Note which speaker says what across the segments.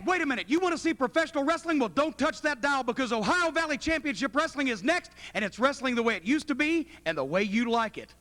Speaker 1: wait a minute. You want to see professional wrestling? Well, don't touch that dial because Ohio Valley Championship Wrestling is next, and it's wrestling the way it used to be and the way you like it.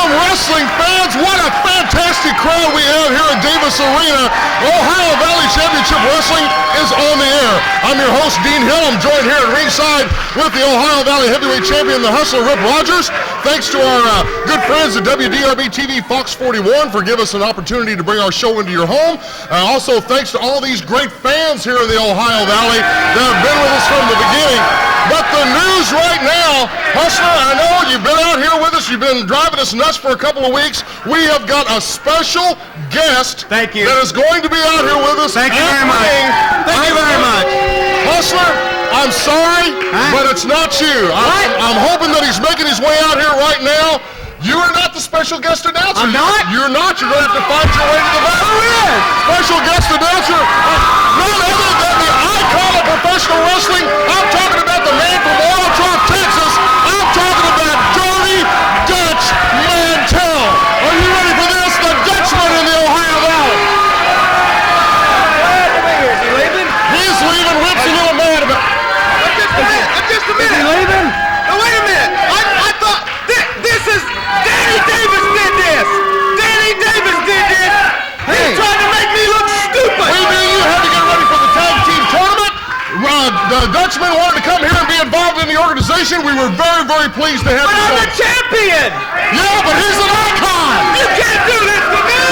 Speaker 2: Wrestling fans, what a fantastic crowd we have here at Davis Arena. Ohio Valley Championship Wrestling is on the air. I'm your host, Dean Hill. I'm joined here at ringside with the Ohio Valley Heavyweight Champion, the Hustler, Rip Rogers. Thanks to our good friends at WDRB TV Fox 41 for giving us an opportunity to bring our show into your home. Also, thanks to all these great fans here in the Ohio Valley that have been with us from the beginning. But the news right now, Hustler, I know you've been out here with us. You've been driving us nuts for a couple of weeks. We have got a special guest that is going to be out here with us.
Speaker 3: Thank you very much. Thank you very much.
Speaker 2: Hustler, I'm sorry, but it's not you. I'm hoping that he's making his way out here right now. You are not the special guest announcer.
Speaker 3: I'm not?
Speaker 2: You're not. You're going to have to find your way to the back.
Speaker 3: Who is?
Speaker 2: Special guest announcer, none other than the icon of professional wrestling. I'm talking about the man from Otter, Texas. I'm talking about Dirty Dutch Mantel. Are you ready for this? The Dutchman in the Ohio Valley.
Speaker 3: Glad to be here. Is he leaving?
Speaker 2: He's leaving. Rip's a little mad about it.
Speaker 3: Just a minute. Is he leaving?
Speaker 4: Now, wait a minute. I thought this is Danny Davis did this. Danny Davis did this. He's trying to make me look stupid.
Speaker 2: We knew you had to get ready for the tag team tournament. The Dutchman wanted to come here and be involved in the organization. We were very, very pleased to have
Speaker 4: But
Speaker 2: you.
Speaker 4: I'm the champion.
Speaker 2: Yeah, but he's an icon.
Speaker 4: You can't do this to me.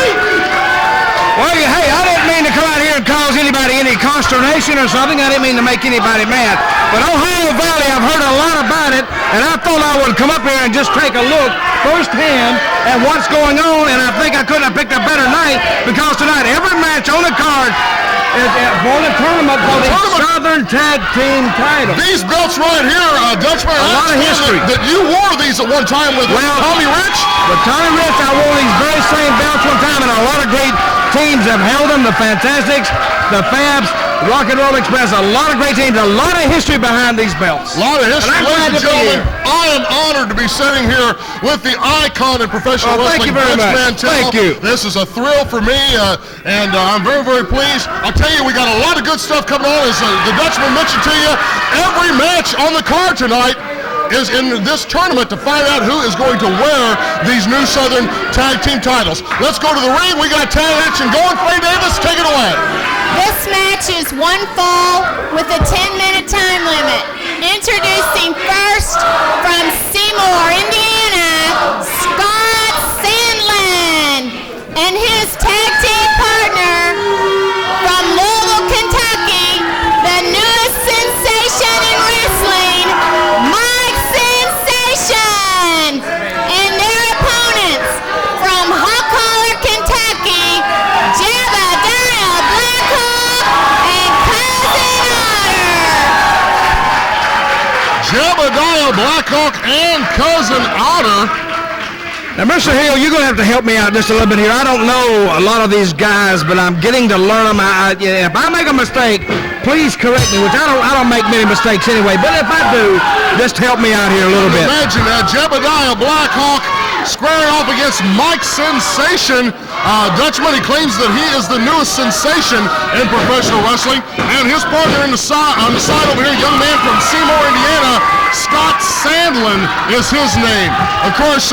Speaker 3: Well, hey, I didn't mean to come out here and cause anybody any consternation or something. I didn't mean to make anybody mad. But Ohio Valley, I've heard a lot about it, and I thought I would come up here and just take a look firsthand at what's going on, and I think I couldn't have picked a better night because tonight every match on the card is for the tournament for the Southern Tag Team title.
Speaker 2: These belts right here, Dutchman,
Speaker 3: a lot of history.
Speaker 2: That you wore these at one time with Tommy Rich.
Speaker 3: With Tommy Rich, I wore these very same belts one time, and a lot of great teams have held them. The Fantastics, the Fabs, Rock and Roll Express, a lot of great teams, a lot of history behind these belts.
Speaker 2: A lot of history, ladies and gentlemen.
Speaker 3: Here.
Speaker 2: I am honored to be sitting here with the icon in professional wrestling,
Speaker 3: thank you very
Speaker 2: Dutch
Speaker 3: much.
Speaker 2: Mantel.
Speaker 3: Thank you.
Speaker 2: This is a thrill for me, and I'm very, very pleased. I'll tell you, we got a lot of good stuff coming on. As the Dutchman mentioned to you, every match on the card tonight is in this tournament to find out who is going to wear these new Southern Tag Team titles. Let's go to the ring. We got tag action going. Faye Davis, take it away.
Speaker 5: This match is one fall with a 10-minute time limit. Introducing first from Seymour, Indiana, Scott Sandlin, and his tag team partner from Louisville, Kentucky, the newest sensation in wrestling, Mike Sensation, and their opponents from Hawk Holler, Kentucky, Jebediah, Blackhawk, and Kousin, Otter.
Speaker 2: Jebediah, Blackhawk, and Kousin, Otter.
Speaker 3: Now, Mr. Hill, you're going to have to help me out just a little bit here. I don't know a lot of these guys, but I'm getting to learn them. If I make a mistake, please correct me, which I don't make many mistakes anyway, but if I do, just help me out here a little bit.
Speaker 2: Imagine that, Jebediah Blackhawk squaring off against Mike Sensation. Dutchman, he claims that he is the newest sensation in professional wrestling, and his partner on the side over here, young man from Seymour, Indiana, Scott Sandlin is his name. Of course,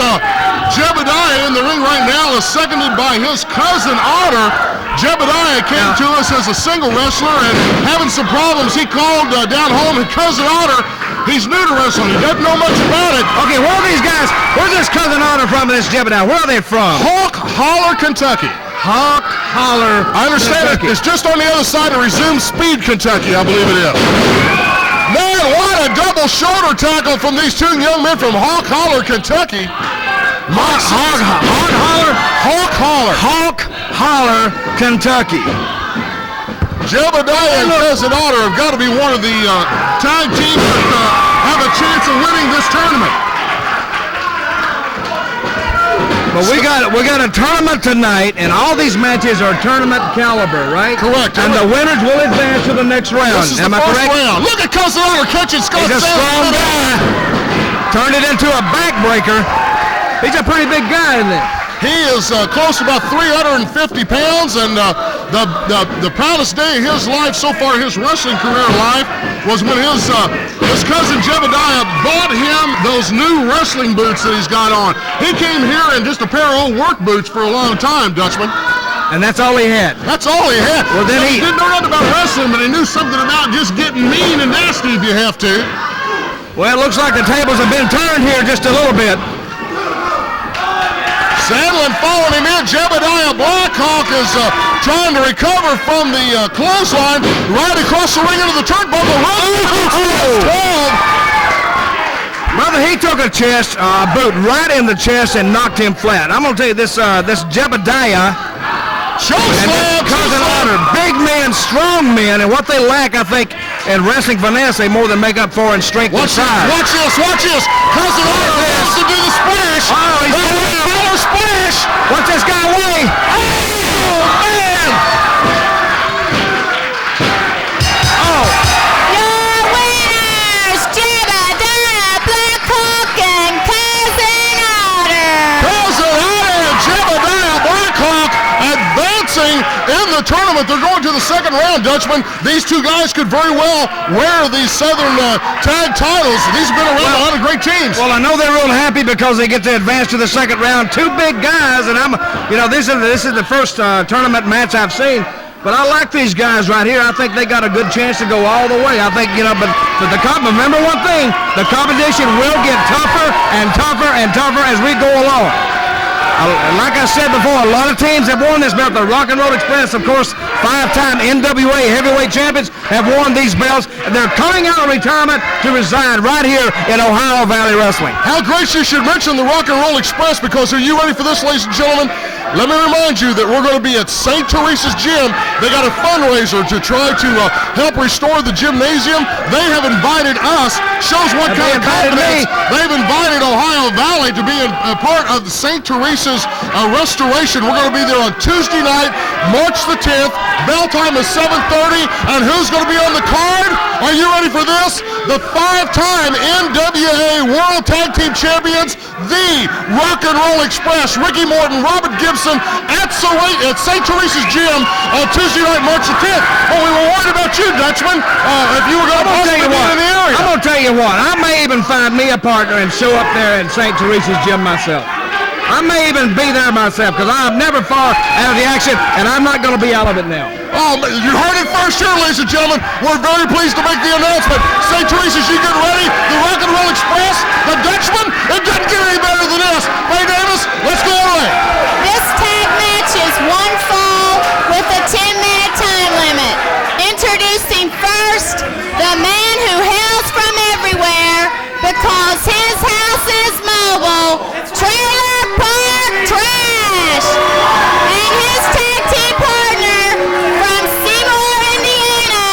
Speaker 2: Jebediah in the ring right now is seconded by his cousin Otter. Jebediah came to us as a single wrestler and having some problems. He called down home, and cousin Otter, he's new to wrestling. He doesn't know much about it.
Speaker 3: Okay, where are these guys? Where's this cousin Otter from, this Jebediah? Where are they from?
Speaker 2: Hawk Holler, Kentucky.
Speaker 3: Hawk Holler,
Speaker 2: I understand
Speaker 3: Kentucky.
Speaker 2: It's just on the other side of Resume Speed, Kentucky, I believe it is. Man, what a double shoulder tackle from these two young men from Hawk Holler, Kentucky.
Speaker 3: Hawk Holler, Kentucky.
Speaker 2: Jebediah and Kousin Otter have got to be one of the tag teams that have a chance of winning this tournament.
Speaker 3: But we got a tournament tonight, and all these matches are tournament caliber, right?
Speaker 2: Correct.
Speaker 3: And the winners will advance to the next round.
Speaker 2: This is
Speaker 3: Am
Speaker 2: the
Speaker 3: I
Speaker 2: first
Speaker 3: correct?
Speaker 2: round. Look at Kousin catching Scott.
Speaker 3: He's a strong guy. Turned it into a backbreaker. He's a pretty big guy, isn't he?
Speaker 2: He is close to about 350 pounds, and the proudest day of his life so far, his wrestling career life, was when his cousin Jebediah bought him those new wrestling boots that he's got on. He came here in just a pair of old work boots for a long time, Dutchman.
Speaker 3: And that's all he had.
Speaker 2: That's all he had.
Speaker 3: Well, then
Speaker 2: he didn't know nothing about wrestling, but he knew something about just getting mean and nasty if you have to.
Speaker 3: Well, it looks like the tables have been turned here just a little bit.
Speaker 2: Sandlin following him in. Jebediah Blackhawk is trying to recover from the clothesline right across the ring into the turnbuckle.
Speaker 3: Brother, he took a boot right in the chest and knocked him flat. I'm going to tell you, this Jebediah and Cousin Otter, big men, strong men, and what they lack, I think, in wrestling finesse, they more than make up for in strength and size.
Speaker 2: Watch this. Cousin Otter wants to do the splash.
Speaker 3: Oh, he's doing
Speaker 2: a splash.
Speaker 3: Watch this guy away.
Speaker 2: Oh, man.
Speaker 3: Oh.
Speaker 5: Your winners, Jebediah Blackhawk and Cousin Otter.
Speaker 2: Cousin Otter and Jebediah Blackhawk advancing in the tournament. They're going to the second round, Dutchman. These two guys could very well wear these Southern tag titles. These have been around a lot of great teams.
Speaker 3: Well, I know they're real happy because they get to advance to the second round. Two big guys, and this is the first tournament match I've seen. But I like these guys right here. I think they got a good chance to go all the way. I think, but remember one thing, the competition will get tougher and tougher and tougher as we go along. Like I said before, a lot of teams have won this belt. The Rock and Roll Express, of course, 5-time NWA heavyweight champions, have won these belts. And they're coming out of retirement to reside right here in Ohio Valley Wrestling.
Speaker 2: How great you should mention the Rock and Roll Express, because are you ready for this, ladies and gentlemen? Let me remind you that we're going to be at St. Teresa's Gym. They got a fundraiser to try to help restore the gymnasium. They have invited us. Shows what kind of confidence. They've invited Ohio Valley to be a part of the St. Teresa's restoration. We're going to be there on Tuesday night, March the 10th. Bell time is 7:30. And who's going to be on the card? Are you ready for this? The 5-time NWA World Tag Team Champions, the Rock and Roll Express, Ricky Morton, Robert Gibson, at St. Teresa's Gym on Tuesday night, March the 10th. But we were worried about you, Dutchman, if you were going to possibly be in the area.
Speaker 3: I'm going to tell you what, I may even find me a partner and show up there at St. Teresa's Gym myself. I may even be there myself because I'm never far out of the action, and I'm not going to be out of it now.
Speaker 2: Oh, you heard it first here, ladies and gentlemen. We're very pleased to make the announcement. St. Teresa's, you get ready. The Rock and Roll Express, the Dutchman, it doesn't get any better than this. Ray Davis, let's go away.
Speaker 5: This tag match is one fall with a 10-minute time limit. Introducing first, the man who hails from everywhere because his house is mobile, Trailer Park Trash. And his tag team partner from Seymour, Indiana,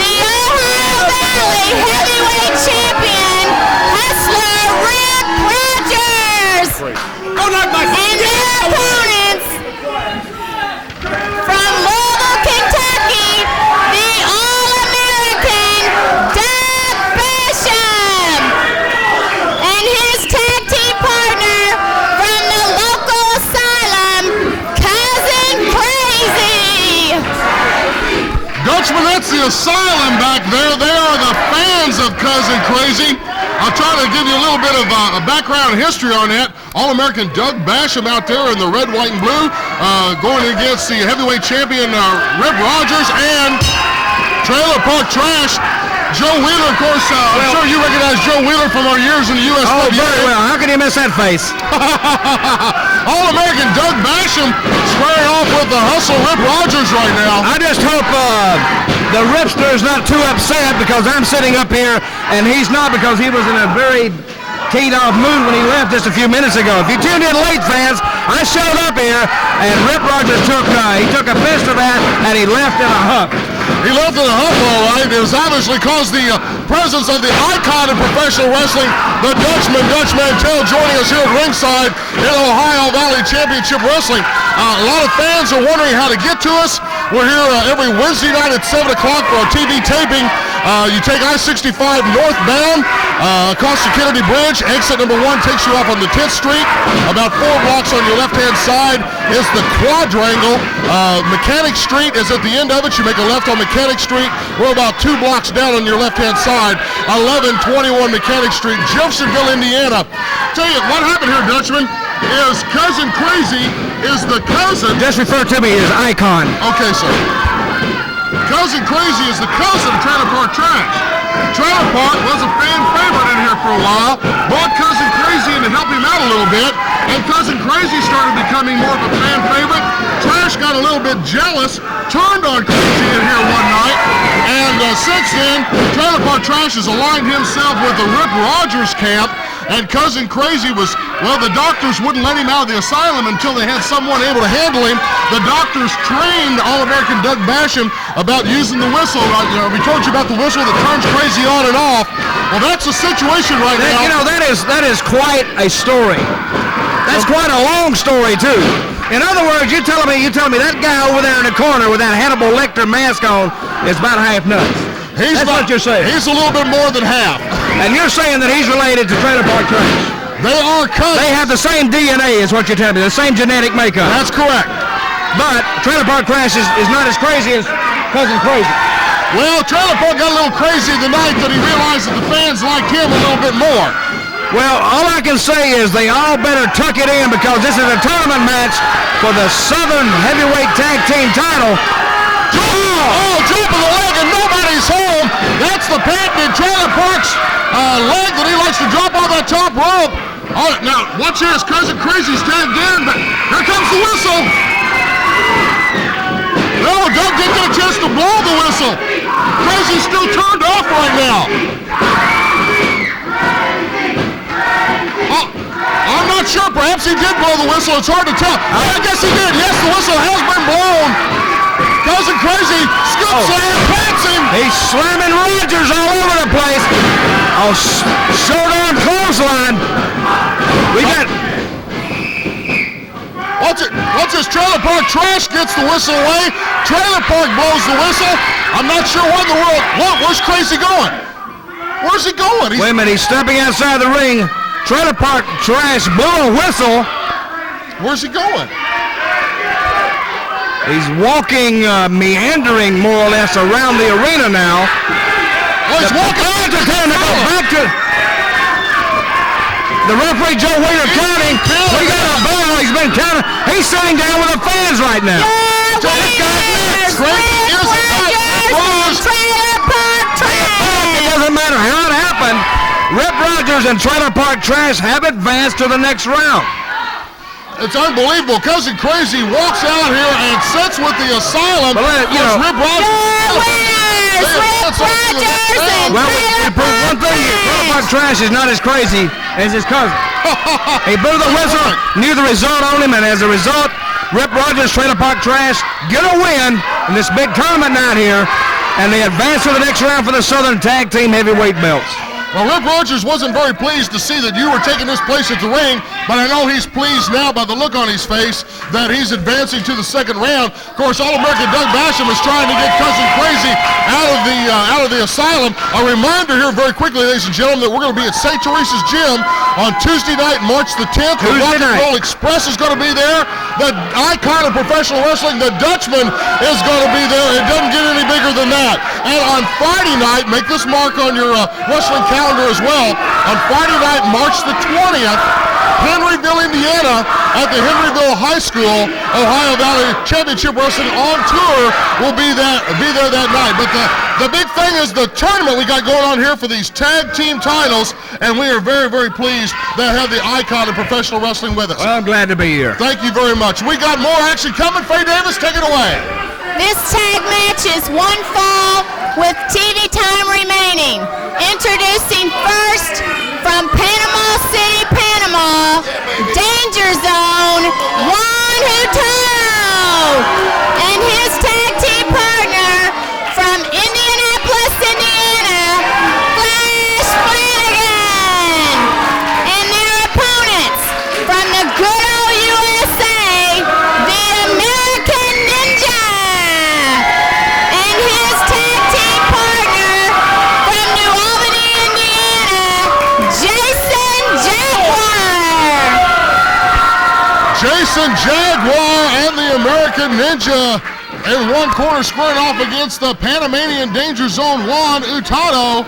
Speaker 5: the Ohio Valley heavyweight champion, Hustler Rip Rogers. And their opponents from Louisville, Kentucky, the All-American Doug Basham. And his tag team partner from the local asylum, Cousin Krazy.
Speaker 2: Dutchman, that's the asylum back there. They are the fans of Cousin Krazy. I'll try to give you a little bit of a background history on that. All-American Doug Basham out there in the red, white, and blue, going against the heavyweight champion Rip Rogers and Trailer Park Trash. Joe Wheeler, of course, I'm sure you recognize Joe Wheeler from our years in the USWA.
Speaker 3: Oh, very well. How can you miss that face?
Speaker 2: All-American Doug Basham squaring off with the Hustle Rip Rogers right now.
Speaker 3: I just hope the Ripster is not too upset because I'm sitting up here and he's not, because he was in a very teed off mood when he left just a few minutes ago. If you tuned in late, fans, I showed up here here, and Rip Rogers took a fist of that, and he left in a huff.
Speaker 2: He left in a hump, all right. It was obviously caused the presence of the icon of professional wrestling, the Dutchman, Dutch Mantel, joining us here at ringside in Ohio Valley Championship Wrestling. A lot of fans are wondering how to get to us. We're here every Wednesday night at 7 o'clock for our TV taping. You take I-65 northbound across the Kennedy Bridge. Exit number 1 takes you up on the 10th Street. About 4 blocks on your left-hand side is the Quadrangle. Mechanic Street is at the end of it. You make a left on Mechanic Street. We're about 2 blocks down on your left-hand side. 1121 Mechanic Street, Jeffersonville, Indiana. Tell you what happened here, Dutchman, is Cousin Krazy is the cousin.
Speaker 3: Just refer to me as Icon.
Speaker 2: Okay, sir. Cousin Krazy is the cousin of Trailer Park Trash. Trailer Park was a fan favorite in here for a while, brought Cousin Krazy in to help him out a little bit, and Cousin Krazy started becoming more of a fan favorite. Trash got a little bit jealous, turned on Krazy in here one night, and since then, Trailer Park Trash has aligned himself with the Rip Rogers camp, and Cousin Krazy was, well, the doctors wouldn't let him out of the asylum until they had someone able to handle him. The doctors trained All-American Doug Basham about using the whistle. We told you about the whistle that turns Krazy on and off. Well, that's the situation right now.
Speaker 3: You know, that is quite a story. That's quite a long story, too. In other words, you're telling me that guy over there in the corner with that Hannibal Lecter mask on is about half nuts. That's what you're saying.
Speaker 2: He's a little bit more than half.
Speaker 3: And you're saying that he's related to Trailer Park Trash.
Speaker 2: They are cousins.
Speaker 3: They have the same DNA, is what you're telling me, the same genetic makeup.
Speaker 2: That's correct.
Speaker 3: But Trailer Park Trash is not as crazy as Cousin Krazy.
Speaker 2: Well, Trailer Park got a little crazy the night that he realized that the fans liked him a little bit more.
Speaker 3: Well, all I can say is they all better tuck it in because this is a tournament match for the Southern Heavyweight Tag Team title.
Speaker 2: Drop of the leg and nobody's home. That's the patented Trailer Park's leg that he likes to drop on that top rope. All right, now, watch this. Cousin Krazy's tagged in, but here comes the whistle. No, Doug didn't get a chance to blow the whistle. Krazy's still turned off right now. I'm not sure. Perhaps he did blow the whistle. It's hard to tell. I guess he did. Yes, the whistle has been blown. Cousin Krazy scoops slam, pats him.
Speaker 3: He's slamming Rogers all over the place. Oh, short arm clothesline. We got.
Speaker 2: Once this Trailer Park Trash gets the whistle away, Trailer Park blows the whistle. I'm not sure what in the world. Where's Krazy going? Where's he going?
Speaker 3: Wait a minute. He's stepping outside the ring. Trailer Park Trash blew a whistle.
Speaker 2: Where's he going?
Speaker 3: He's walking, meandering more or less around the arena now.
Speaker 2: Oh, he's walking
Speaker 3: back to the referee, Joe Waiter, counting. We got a bell. He's been counting. He's sitting down with the fans right now. It doesn't matter how it happened. Rip Rogers and Trailer Park Trash have advanced to the next round.
Speaker 2: It's unbelievable. Cousin Krazy walks out here and sits with the asylum. Rip Rogers.
Speaker 3: Well, we proved one thing here. Trailer Park Trash is not as crazy as his cousin. He blew the whistle, knew the result on him, and as a result, Rip Rogers, Trailer Park Trash get a win in this big tournament night here, and they advance to the next round for the Southern Tag Team Heavyweight belts.
Speaker 2: Well, Rip Rogers wasn't very pleased to see that you were taking this place at the ring, but I know he's pleased now by the look on his face that he's advancing to the second round. Of course, All-American Doug Basham is trying to get Cousin Krazy out of the asylum. A reminder here very quickly, ladies and gentlemen, that we're going to be at St. Teresa's Gym on Tuesday night, March the 10th. The Rock and Roll Express is going to be there. The icon of professional wrestling, the Dutchman, is going to be there. It doesn't get any bigger than that. And on Friday night, make this mark on your wrestling calendar as well. On Friday night, March the 20th, Henryville, Indiana, at the Henryville High School, Ohio Valley Championship Wrestling on tour will be there that night. But the big thing is the tournament we got going on here for these tag team titles, and we are very, very pleased to have the icon of professional wrestling with us.
Speaker 3: Well, I'm glad to be here.
Speaker 2: Thank you very much. We got more action coming. Faye Davis, take it away.
Speaker 5: This tag match is one fall with TV time remaining. Introducing first from Panama City, Panama, Danger Zone, Juan Juan Hurtado and his tag team partner from Indianapolis, Indiana, Flash Flanagan, and their opponents from the good old USA, the American Ninja, and his tag team partner from New Albany, Indiana, Jason Jaguar.
Speaker 2: Jason Jaguar and the American Ninja in one corner squaring off against the Panamanian Danger Zone Juan Hurtado.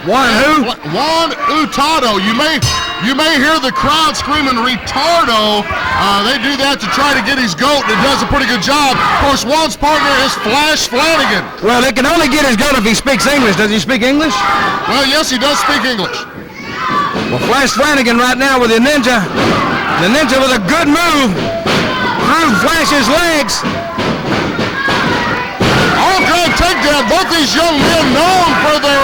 Speaker 3: Juan who?
Speaker 2: Juan Hurtado. You may hear the crowd screaming retardo. They do that to try to get his goat, and it does a pretty good job. Of course, Juan's partner is Flash Flanagan.
Speaker 3: Well, they can only get his goat if he speaks English. Does he speak English?
Speaker 2: Well, yes, he does speak English.
Speaker 3: Well, Flash Flanagan right now with the Ninja. The Ninja with a good move through Flash's legs.
Speaker 2: All good takedown. Both these young men known for their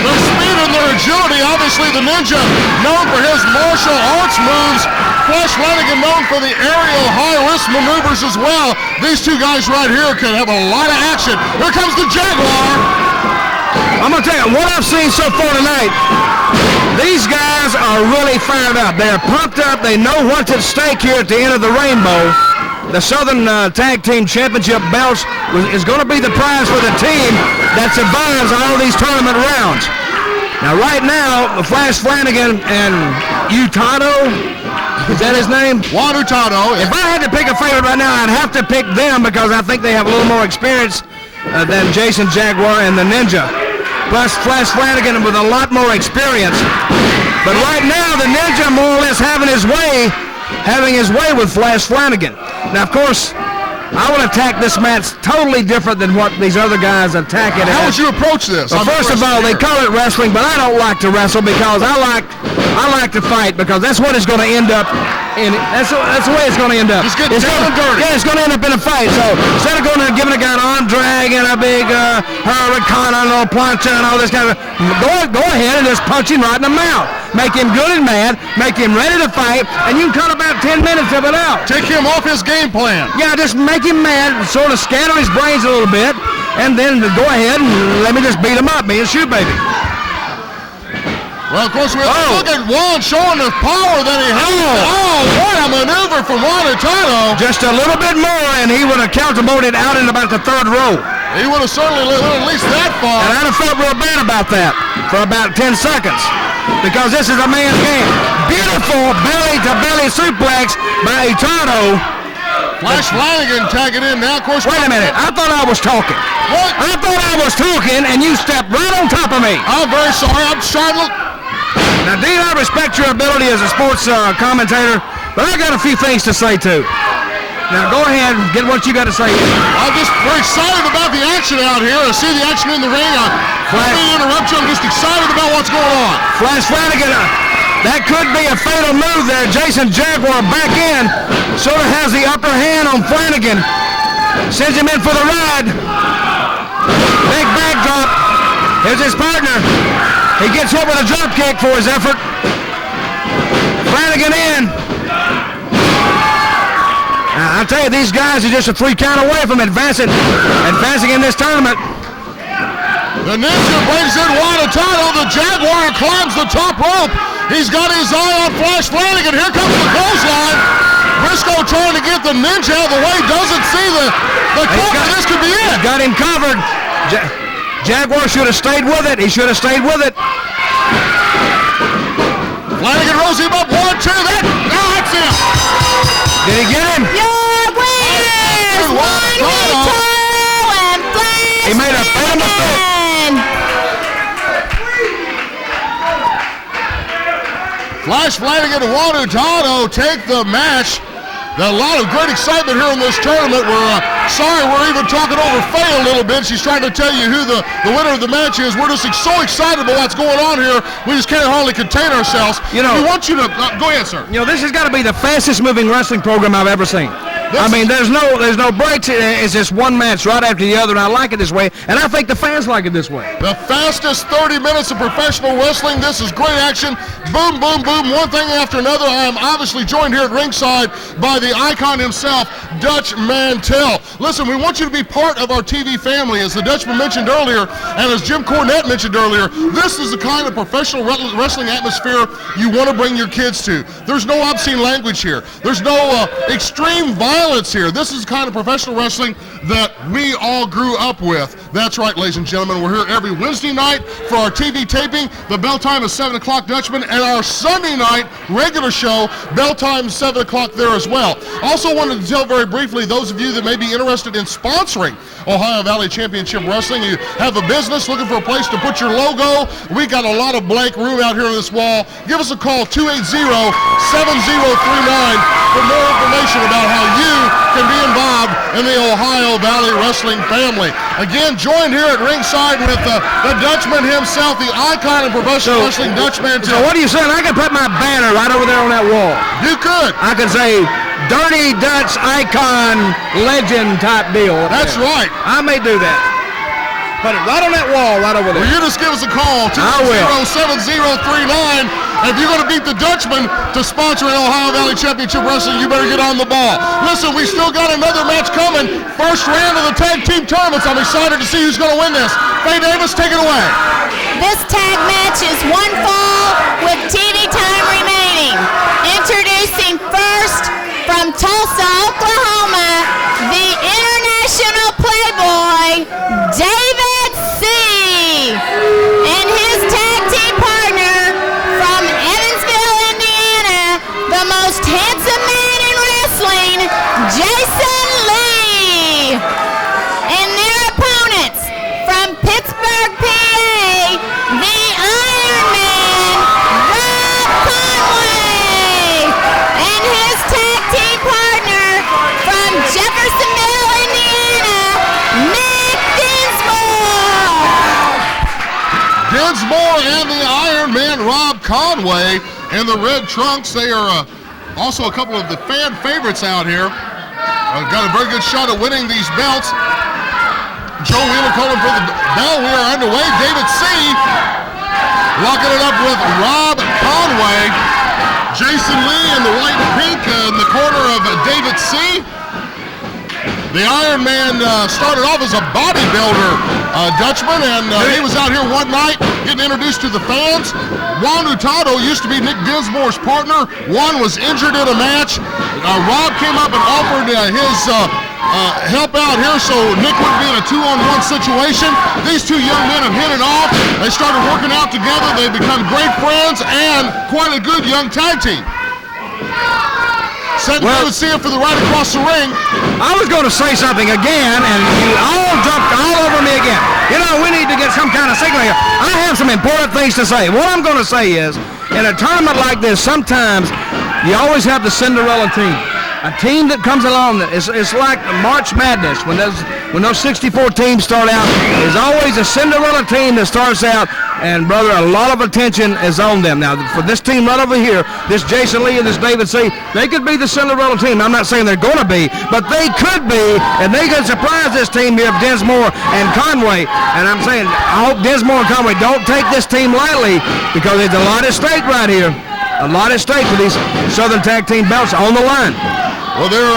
Speaker 2: speed and their agility. Obviously, the Ninja known for his martial arts moves. Flash Flanagan known for the aerial high-risk maneuvers as well. These two guys right here can have a lot of action. Here comes the Jaguar.
Speaker 3: I'm going to tell you, what I've seen so far tonight, these guys are really fired up. They're pumped up. They know what's at stake here at the end of the rainbow. The Southern Tag Team Championship belts is going to be the prize for the team that survives all these tournament rounds. Now, right now, Flash Flanagan and Hurtado, is that his name?
Speaker 2: Juan Hurtado.
Speaker 3: If I had to pick a favorite right now, I'd have to pick them because I think they have a little more experience than Jason Jaguar and the Ninja. Plus Flash Flanagan with a lot more experience. But right now, the Ninja more or less having his way with Flash Flanagan. Now, of course, I would attack this match totally different than what these other guys attack it.
Speaker 2: How would you approach this?
Speaker 3: Well, first of all, they call it wrestling, but I don't like to wrestle because I like to fight because that's what it's going to end up in. That's the way it's going to end up.
Speaker 2: Just get down and dirty.
Speaker 3: Yeah, it's going to end up in a fight. So instead of going and giving a guy an arm drag and a big hurricane and a plancha and all this kind of, go ahead and just punch him right in the mouth. Make him good and mad, make him ready to fight, and you can cut about 10 minutes of it out.
Speaker 2: Take him off his game plan.
Speaker 3: Yeah, just make him mad, sort of scatter his brains a little bit, and then go ahead and let me just beat him up, be a shoe baby.
Speaker 2: Well, of course, we look at Juan showing the power that he has. Oh, what a maneuver from Juan Hurtado.
Speaker 3: Just a little bit more, and he would have countermoted out in about the third row.
Speaker 2: He would have certainly lived at least that far.
Speaker 3: And I'd have felt real bad about that for about 10 seconds. Because this is a man's game. Beautiful belly-to-belly suplex by Hurtado.
Speaker 2: Flash Flanagan tagging in now. Of course,
Speaker 3: wait a minute. I thought I was talking.
Speaker 2: What?
Speaker 3: I thought I was talking, and you stepped right on top of me.
Speaker 2: I'm very sorry. I'm trying to look.
Speaker 3: Now, Dean, I respect your ability as a sports commentator, but I got a few things to say, too. Now, go ahead and get what you got to say.
Speaker 2: I'm just very excited about the action out here. I see the action in the ring. Let me interrupt you. I'm just excited about what's going on.
Speaker 3: Flash Flanagan, that could be a fatal move there. Jason Jaguar back in. Sort of has the upper hand on Flanagan. Sends him in for the ride. Big backdrop. Here's his partner. He gets hit with a drop kick for his effort. Flanagan in. Now, I'll tell you, these guys are just a 3 count away from advancing in this tournament.
Speaker 2: The Ninja brings in Juan Hurtado. The Jaguar climbs the top rope. He's got his eye on Flash Flanagan. Here comes the clothesline. Briscoe trying to get the Ninja out of the way. Doesn't see the cover. This could be it.
Speaker 3: He's got him covered. Jaguar should have stayed with it. He should have stayed with it.
Speaker 2: Flanagan rose him up. 1, 2. That's it.
Speaker 3: Did he get him?
Speaker 5: Your winners, Juan Hurtado and Flash
Speaker 3: He made a fatal mistake.
Speaker 2: Flash Flanagan and Juan Hurtado take the match. A lot of great excitement here in this tournament. We're sorry we're even talking over Faye a little bit. She's trying to tell you who the winner of the match is. We're just so excited about what's going on here. We just can't hardly contain ourselves.
Speaker 3: You know,
Speaker 2: we want you to go ahead, sir.
Speaker 3: You know, this has got to be the fastest moving wrestling program I've ever seen. I mean, there's no breaks. It's just one match right after the other, and I like it this way, and I think the fans like it this way.
Speaker 2: The fastest 30 minutes of professional wrestling. This is great action. Boom, boom, boom, one thing after another. I am obviously joined here at ringside by the icon himself, Dutch Mantel. Listen, we want you to be part of our TV family. As the Dutchman mentioned earlier, and as Jim Cornette mentioned earlier, this is the kind of professional wrestling atmosphere you want to bring your kids to. There's no obscene language here. There's no extreme violence here. This is the kind of professional wrestling that we all grew up with. That's right, ladies and gentlemen. We're here every Wednesday night for our TV taping. The bell time is 7 o'clock, Dutchman, and our Sunday night regular show, bell time 7 o'clock there as well. Also wanted to tell very briefly, those of you that may be interested in sponsoring Ohio Valley Championship Wrestling, you have a business looking for a place to put your logo, we got a lot of blank room out here on this wall. Give us a call, 280-7039, for more information about how you can be involved in the Ohio Valley Wrestling family. Again, joined here at ringside with the Dutchman himself, the icon of professional wrestling, Dutch Mantel.
Speaker 3: So what are you saying? I can put my banner right over there on that wall.
Speaker 2: You could.
Speaker 3: I can say, Dirty Dutch Icon Legend type deal.
Speaker 2: That's right.
Speaker 3: I may do that. Put it right on that wall right over there.
Speaker 2: Well, you just give us a call, 280-7039. If you're going to beat the Dutchman to sponsor an Ohio Valley Championship Wrestling, you better get on the ball. Listen, we still got another match coming. First round of the tag team tournaments. I'm excited to see who's going to win this. Faye Davis, take it away.
Speaker 5: This tag match is one fall with TV time remaining. Introducing first from Tulsa, Oklahoma, the international Playboy, David C. And his tag team partner from Evansville, Indiana, the most handsome man in wrestling, Jason Lee. And their opponents from Pittsburgh, PA, the Ironman, Rob Conway. And his tag team partner from Jeffersonville, Indiana, Nick Dinsmore.
Speaker 2: Dinsmore and the Ironman, Rob Conway, and the red trunks. They are also a couple of the fan favorites out here. Got a very good shot at winning these belts. Joe Wheeler calling for the bell. We are underway. David C. locking it up with Rob Conway. Jason Lee in the white and pink in the corner of David C. The Ironman started off as a bodybuilder, Dutchman, and he was out here one night getting introduced to the fans. Juan Hurtado used to be Nick Dinsmore's partner. Juan was injured in a match. Rob came up and offered his help out here so Nick wouldn't be in a 2-on-1 situation. These two young men have hit it off. They started working out together. They've become great friends and quite a good young tag team. Second, well, see him for the right across the ring.
Speaker 3: I was going to say something again, and you all jumped all over me again. You know, we need to get some kind of signal here. I have some important things to say. What I'm going to say is, in a tournament like this, sometimes you always have the Cinderella team. A team that comes along, it's like March Madness. When those 64 teams start out, there's always a Cinderella team that starts out, and brother, a lot of attention is on them. Now, for this team right over here, this Jason Lee and this David C., they could be the Cinderella team. I'm not saying they're going to be, but they could be, and they could surprise this team here of Dinsmore and Conway. And I'm saying, I hope Dinsmore and Conway don't take this team lightly, because there's a lot at stake right here. A lot at stake for these Southern Tag Team belts on the line.
Speaker 2: Well, they're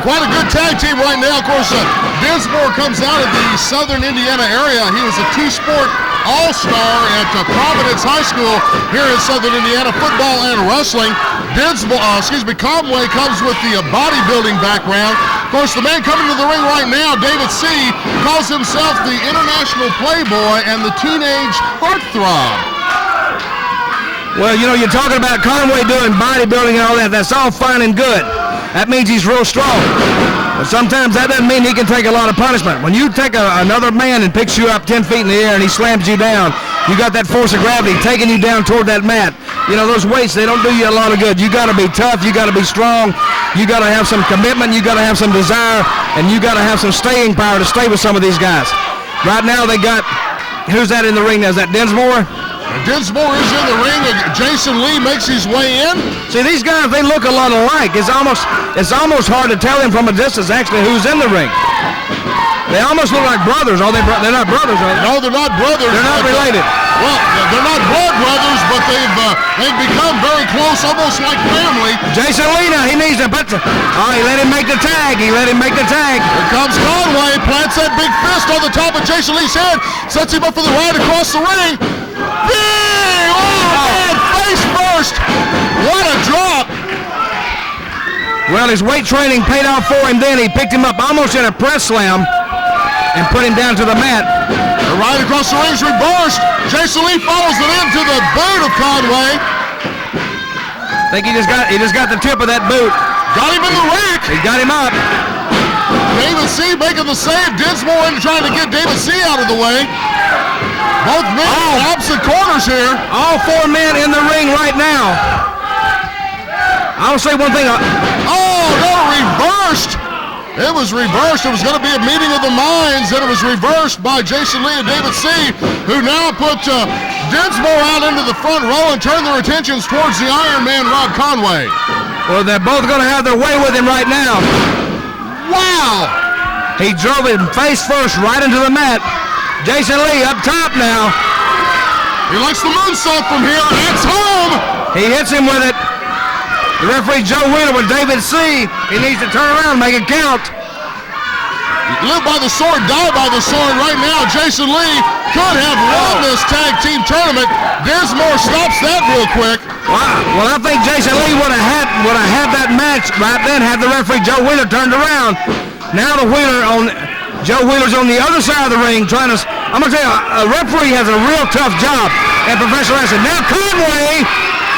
Speaker 2: quite a good tag team right now. Of course, Dinsmore comes out of the Southern Indiana area. He was a two-sport all-star at Providence High School here in Southern Indiana, football and wrestling. Conway comes with the bodybuilding background. Of course, the man coming to the ring right now, David C., calls himself the International Playboy and the Teenage Heartthrob.
Speaker 3: Well, you know, you're talking about Conway doing bodybuilding and all that. That's all fine and good. That means he's real strong. But sometimes that doesn't mean he can take a lot of punishment. When you take another man and picks you up 10 feet in the air and he slams you down, you got that force of gravity taking you down toward that mat. You know, those weights, they don't do you a lot of good. You got to be tough. You got to be strong. You got to have some commitment. You got to have some desire. And you got to have some staying power to stay with some of these guys. Right now they got, who's that in the ring now? Is that Dinsmore?
Speaker 2: Dinsmore is in the ring. Jason Lee makes his way in.
Speaker 3: See, these guys, they look a lot alike. It's almost hard to tell them from a distance actually who's in the ring. They almost look like brothers. They're not brothers, are they?
Speaker 2: No, they're not brothers.
Speaker 3: They're not related.
Speaker 2: Well, they're not blood brothers, but they've become very close, almost like family.
Speaker 3: Jason Lee now, he needs to put he let him make the tag. He let him make the tag.
Speaker 2: Here comes Conway, plants that big fist on the top of Jason Lee's head, sets him up for the ride across the ring. Big! Oh, man, face first. What a drop.
Speaker 3: Well, his weight training paid off for him then. He picked him up almost in a press slam and put him down to the mat.
Speaker 2: The ride across the ring's reversed. Jason Lee follows it into the boot of Conway.
Speaker 3: I think he just got the tip of that boot.
Speaker 2: Got him in the rack.
Speaker 3: He got him up.
Speaker 2: David C. making the save. Dinsmore in trying to get David C. out of the way. Both men in opposite corners here.
Speaker 3: All four men in the ring right now. I'll say one thing.
Speaker 2: Reversed. It was reversed. It was going to be a meeting of the minds, and it was reversed by Jason Lee and David C., who now put Dinsmore out into the front row and turned their attentions towards the Ironman, Rob Conway.
Speaker 3: Well, they're both going to have their way with him right now.
Speaker 2: Wow!
Speaker 3: He drove him face first right into the mat. Jason Lee up top now.
Speaker 2: He likes the moonsault from here. It's home!
Speaker 3: He hits him with it. The referee Joe Wheeler with David C. He needs to turn around and make it count.
Speaker 2: Live by the sword, die by the sword. Right now, Jason Lee could have won this tag team tournament. Dinsmore stops that real quick.
Speaker 3: Wow. Well, I think Jason Lee would have had that match right then had the referee Joe Wheeler turned around. Now Joe Wheeler's on the other side of the ring trying to. I'm gonna tell you, a referee has a real tough job in professional wrestling. Now Conway.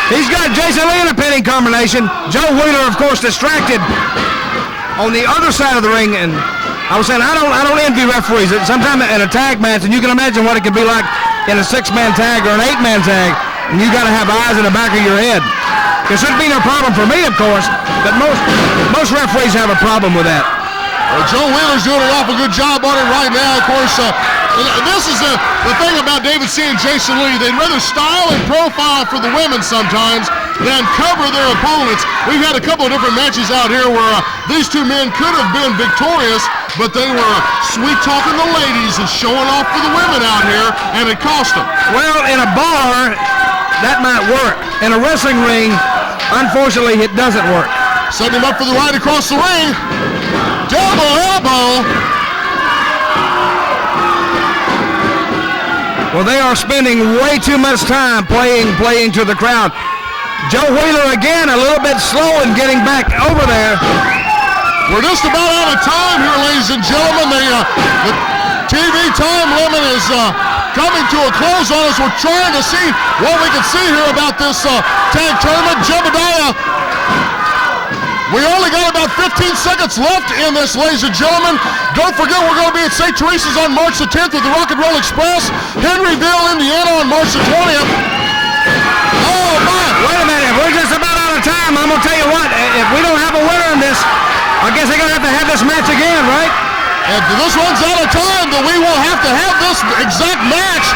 Speaker 3: He's got Jason Lee in a pinning combination. Joe Wheeler, of course, distracted on the other side of the ring. And I was saying, I don't envy referees. Sometimes in a tag match, and you can imagine what it could be like in a 6-man tag or an 8-man tag, and you got to have eyes in the back of your head. There shouldn't be no problem for me, of course, but most referees have a problem with that.
Speaker 2: Well, Joe Wheeler's doing an awful good job on it right now. Of course, this is the thing about David C. and Jason Lee. They'd rather style and profile for the women sometimes than cover their opponents. We've had a couple of different matches out here where these two men could have been victorious, but they were sweet-talking the ladies and showing off for the women out here, and it cost them.
Speaker 3: Well, in a bar, that might work. In a wrestling ring, unfortunately, it doesn't work.
Speaker 2: Setting him up for the ride across the ring. Double elbow.
Speaker 3: Well, they are spending way too much time playing to the crowd. Joe Wheeler again a little bit slow in getting back over there.
Speaker 2: We're just about out of time here, ladies and gentlemen. The TV time limit is coming to a close on us. We're trying to see what we can see here about this tag tournament. Jebediah, we only got about 15 seconds left in this, ladies and gentlemen. Don't forget, we're going to be at St. Teresa's on March the 10th with the Rock and Roll Express. Henryville, Indiana on March the 20th. Oh, my.
Speaker 3: Wait a minute. We're just about out of time. I'm going to tell you what. If we don't have a winner in this, I guess they're going to have this match again, right?
Speaker 2: If this runs out of time, then we will have to have this exact match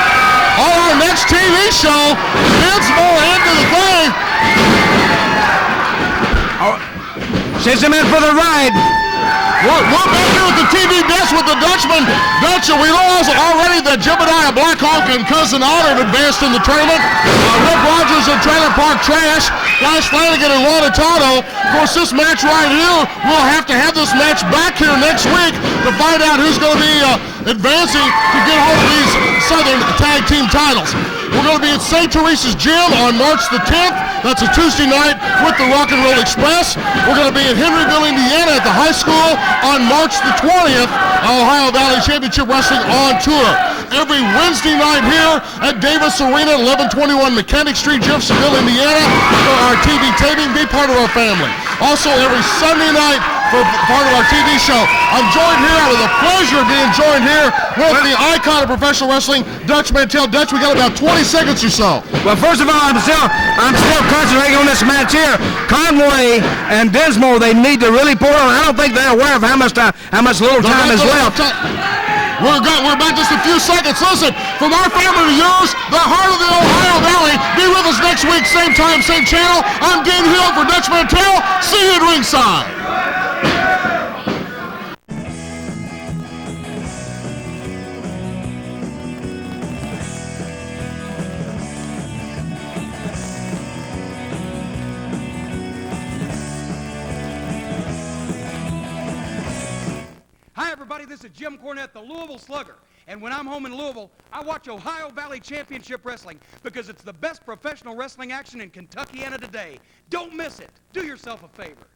Speaker 2: on our next TV show. Dinsmore into the thing.
Speaker 3: Sends him in for the ride.
Speaker 2: We're back here at the TV desk with the Dutchman. Dutch, we know already that Jebediah, Blackhawk, and Kousin Otter have advanced in the tournament. Rick Rogers and Trailer Park Trash, Flanagan and Juan Hurtado. Of course, this match right here, we'll have to have this match back here next week to find out who's going to be advancing to get hold of these Southern Tag Team titles. We're going to be at St. Teresa's Gym on March the 10th. That's a Tuesday night with the Rock and Roll Express. We're going to be in Henryville, Indiana at the high school on March the 20th. Ohio Valley Championship Wrestling on tour. Every Wednesday night here at Davis Arena, 1121 Mechanic Street, Jeffersonville, Indiana, for our TV taping. Be part of our family. Also, every Sunday night for part of our TV show. I'm joined here with the pleasure of being joined here with the icon of professional wrestling, Dutch Mantel. Dutch, we got about 20 seconds or so.
Speaker 3: Well, first of all, I'm still concentrating on this match here. Conway and Dinsmore, they need to really pour on. I don't think they're aware of how much little time is left.
Speaker 2: We're back just a few seconds. Listen, from our family to yours, the heart of the Ohio Valley. Be with us next week, same time, same channel. I'm Dean Hill for Dutch Mantel. See you at ringside.
Speaker 1: Hi, everybody. This is Jim Cornette, the Louisville Slugger. And when I'm home in Louisville, I watch Ohio Valley Championship Wrestling because it's the best professional wrestling action in Kentuckiana today. Don't miss it. Do yourself a favor.